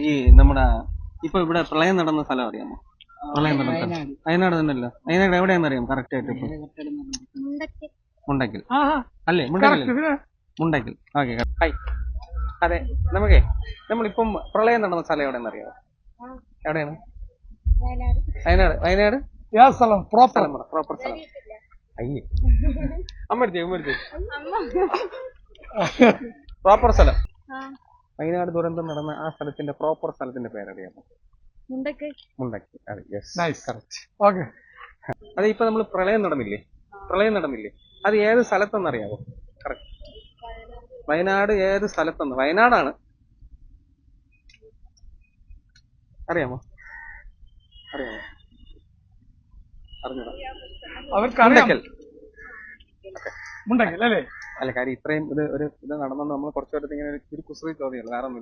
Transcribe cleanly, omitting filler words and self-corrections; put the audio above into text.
ഈ നമ്മുടെ ഇപ്പൊ ഇവിടെ പ്രളയം നടന്ന സ്ഥലം അറിയാമോ? പ്രളയം നടന്ന സ്ഥലം വയനാട് തന്നെയല്ല. വയനാട് എവിടെയാണെന്ന് അറിയാം കറക്റ്റ് ആയിട്ട്? ഇപ്പൊ മുണ്ടക്കൽ അല്ലേ? മുണ്ടക്കൽ ഓക്കെ. ഹായ്. അതെ, നമ്മളിപ്പം പ്രളയം നടന്ന സ്ഥലം എവിടെയെന്ന് അറിയാമോ? എവിടെയാണ്? വയനാട് പ്രോപ്പർ സ്ഥലം. അയ്യേ, അമ്മടുത്തേ പ്രോപ്പർ സ്ഥലം. വയനാട് ദുരന്തം നടന്ന ആ സ്ഥലത്തിന്റെ പ്രോപ്പർ സ്ഥലത്തിന്റെ പേരറിയാമോ? മുണ്ടക്കൽ. അതെ, യെസ്, കറക്റ്റ്. ഓക്കെ. അത് ഇപ്പൊ നമ്മൾ പ്രളയം നടന്നില്ലേ, അത് ഏത് സ്ഥലത്തെന്നറിയാമോ? കറക്റ്റ്. വയനാട് ഏത് സ്ഥലത്തെന്ന്? വയനാടാണ്. അറിയാമോ? അറിഞ്ഞൂടാ. മുണ്ടക്കൽ അല്ലേ? അല്ല, കാര്യം ഇത്രയും ഇത് നടന്നെന്ന് നമ്മൾ കുറച്ചു പേർക്ക് ഇങ്ങനെ ഒരു കുസൃതി ചോദ്യമുള്ളൂ, വേറെ ഒന്നും.